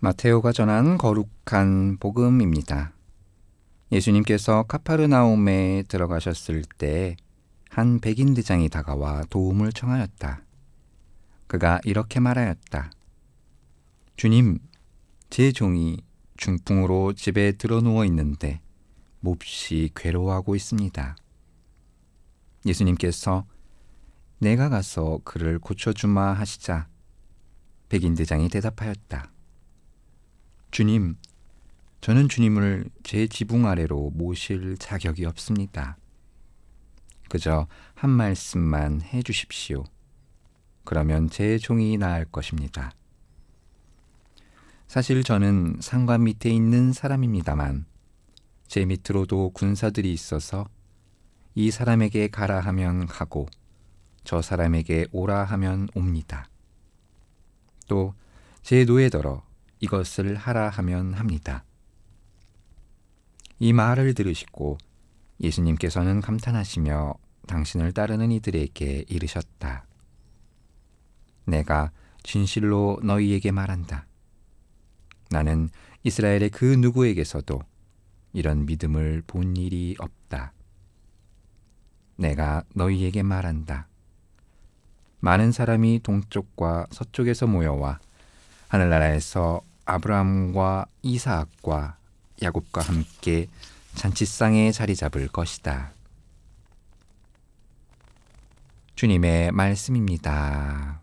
마테오가 전한 거룩한 복음입니다. 예수님께서 카파르나움에 들어가셨을 때 한 백인 대장이 다가와 도움을 청하였다. 그가 이렇게 말하였다. 주님, 제 종이 중풍으로 집에 드러누워 있는데 몹시 괴로워하고 있습니다. 예수님께서 내가 가서 그를 고쳐주마 하시자 백인 대장이 대답하였다. 주님, 저는 주님을 제 지붕 아래로 모실 자격이 없습니다. 그저 한 말씀만 해 주십시오. 그러면 제 종이 나을 것입니다. 사실 저는 상관 밑에 있는 사람입니다만 제 밑으로도 군사들이 있어서 이 사람에게 가라 하면 가고 저 사람에게 오라 하면 옵니다. 또 제 노예더러 이것을 하라 하면 합니다. 이 말을 들으시고 예수님께서는 감탄하시며 당신을 따르는 이들에게 이르셨다. 내가 진실로 너희에게 말한다. 나는 이스라엘의 그 누구에게서도 이런 믿음을 본 일이 없다. 내가 너희에게 말한다. 많은 사람이 동쪽과 서쪽에서 모여와 하늘나라에서 아브라함과 이사악과 야곱과 함께 잔치상에 자리 잡을 것이다. 주님의 말씀입니다.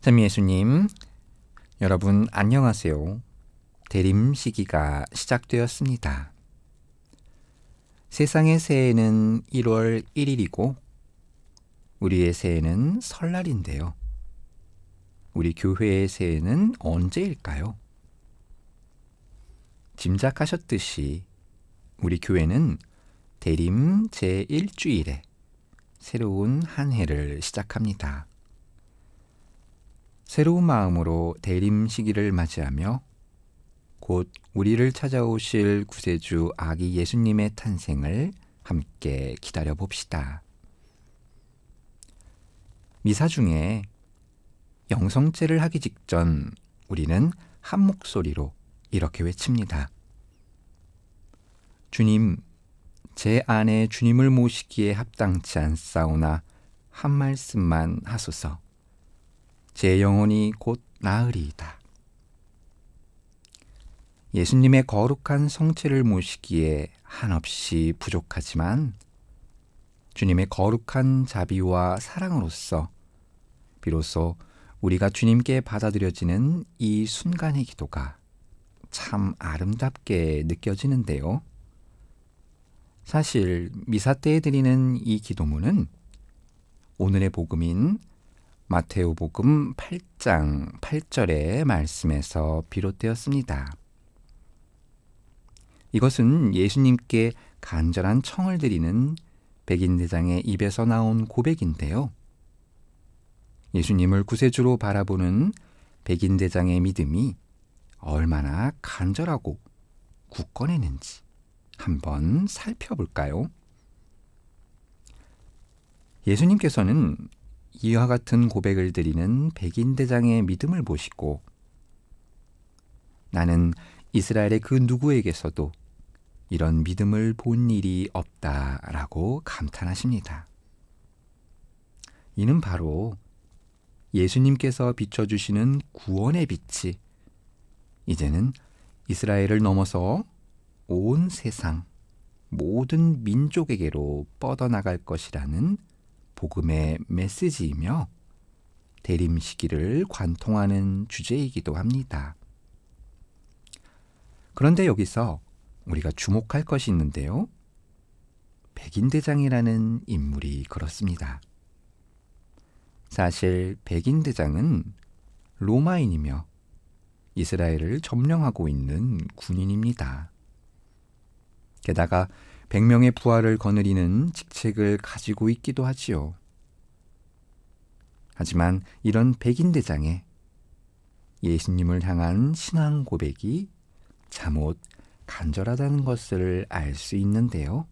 참 예수님, 여러분 안녕하세요. 대림 시기가 시작되었습니다. 세상의 새해는 1월 1일이고 우리의 새해는 설날인데요. 우리 교회의 새해는 언제일까요? 짐작하셨듯이 우리 교회는 대림 제1주일에 새로운 한 해를 시작합니다. 새로운 마음으로 대림 시기를 맞이하며 곧 우리를 찾아오실 구세주 아기 예수님의 탄생을 함께 기다려 봅시다. 미사 중에 영성제를 하기 직전 우리는 한 목소리로 이렇게 외칩니다. 주님, 제 안에 주님을 모시기에 합당치 않사오나 한 말씀만 하소서. 제 영혼이 곧 나으리이다. 예수님의 거룩한 성체를 모시기에 한없이 부족하지만 주님의 거룩한 자비와 사랑으로서 비로소 우리가 주님께 받아들여지는 이 순간의 기도가 참 아름답게 느껴지는데요. 사실 미사 때에 드리는 이 기도문은 오늘의 복음인 마테오 복음 8장 8절의 말씀에서 비롯되었습니다. 이것은 예수님께 간절한 청을 드리는 백인 대장의 입에서 나온 고백인데요. 예수님을 구세주로 바라보는 백인 대장의 믿음이 얼마나 간절하고 굳건했는지 한번 살펴볼까요? 예수님께서는 이와 같은 고백을 드리는 백인 대장의 믿음을 보시고 나는 이스라엘의 그 누구에게서도 이런 믿음을 본 일이 없다라고 감탄하십니다. 이는 바로 예수님께서 비춰주시는 구원의 빛이 이제는 이스라엘을 넘어서 온 세상 모든 민족에게로 뻗어나갈 것이라는 복음의 메시지이며 대림 시기를 관통하는 주제이기도 합니다. 그런데 여기서 우리가 주목할 것이 있는데요. 백인대장이라는 인물이 그렇습니다. 사실 백인대장은 로마인이며 이스라엘을 점령하고 있는 군인입니다. 게다가 100명의 부하를 거느리는 직책을 가지고 있기도 하지요. 하지만 이런 백인대장의 예수님을 향한 신앙 고백이 잠옷 간절하다는 것을 알 수 있는데요.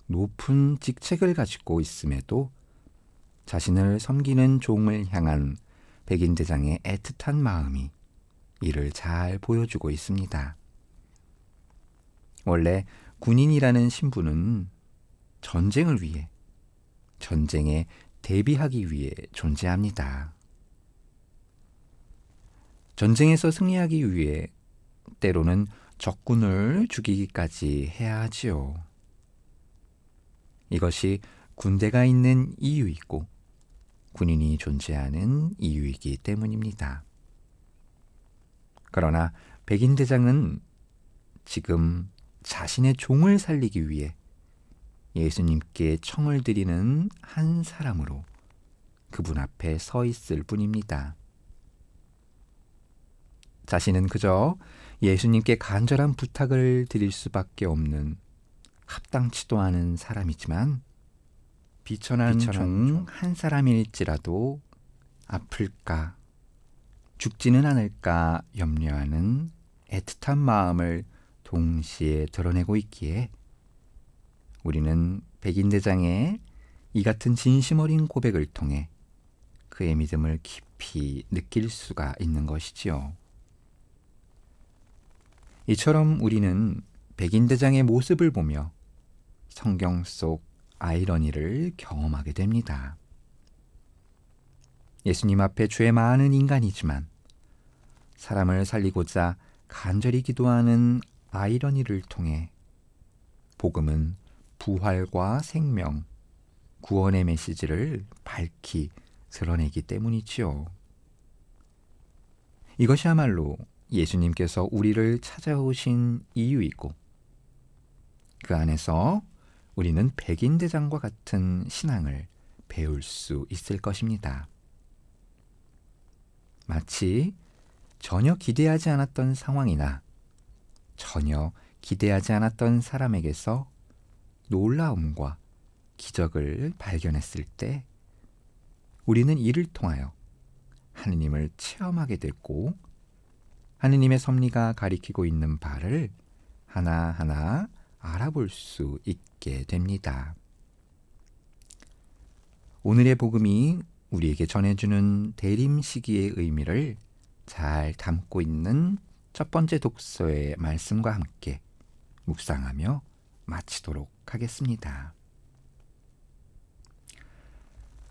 높은 직책을 가지고 있음에도 자신을 섬기는 종을 향한 백인대장의 애틋한 마음이 이를 잘 보여주고 있습니다. 원래 군인이라는 신분은 전쟁을 위해, 전쟁에 대비하기 위해 존재합니다. 전쟁에서 승리하기 위해 때로는 적군을 죽이기까지 해야 하지요. 이것이 군대가 있는 이유이고 군인이 존재하는 이유이기 때문입니다. 그러나 백인대장은 지금 자신의 종을 살리기 위해 예수님께 청을 드리는 한 사람으로 그분 앞에 서 있을 뿐입니다. 자신은 그저 예수님께 간절한 부탁을 드릴 수밖에 없는 합당치도 않은 사람이지만 비천한 종 한 사람일지라도 아플까, 죽지는 않을까 염려하는 애틋한 마음을 동시에 드러내고 있기에 우리는 백인대장의 이 같은 진심 어린 고백을 통해 그의 믿음을 깊이 느낄 수가 있는 것이지요. 이처럼 우리는 백인대장의 모습을 보며 성경 속 아이러니를 경험하게 됩니다. 예수님 앞에 죄 많은 인간이지만 사람을 살리고자 간절히 기도하는 아이러니를 통해 복음은 부활과 생명, 구원의 메시지를 밝히 드러내기 때문이지요. 이것이야말로 예수님께서 우리를 찾아오신 이유이고 그 안에서 우리는 백인대장과 같은 신앙을 배울 수 있을 것입니다. 마치 전혀 기대하지 않았던 상황이나 전혀 기대하지 않았던 사람에게서 놀라움과 기적을 발견했을 때 우리는 이를 통하여 하느님을 체험하게 되고 하느님의 섭리가 가리키고 있는 바를 하나하나 알아볼 수 있게 됩니다. 오늘의 복음이 우리에게 전해주는 대림 시기의 의미를 잘 담고 있는 첫 번째 독서의 말씀과 함께 묵상하며 마치도록 하겠습니다.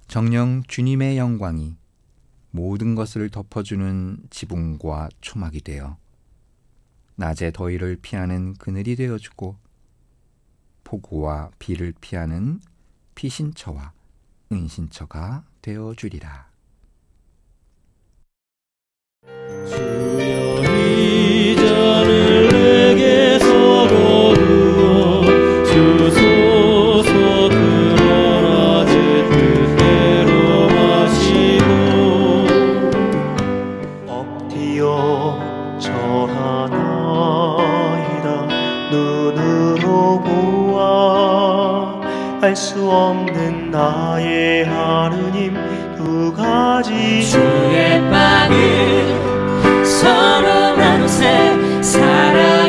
정녕 주님의 영광이 모든 것을 덮어주는 지붕과 초막이 되어 낮에 더위를 피하는 그늘이 되어주고 폭우와 비를 피하는 피신처와 은신처가 되어주리라. 주여 이 잔을 내게서 거두어 주소서. 그러나 제 뜻대로 마시고 엎드려 절하나이다. 눈으로 보아 알 수 없는 나의 하느님, 두 가지 주의 빵을 서로 나누세. 사랑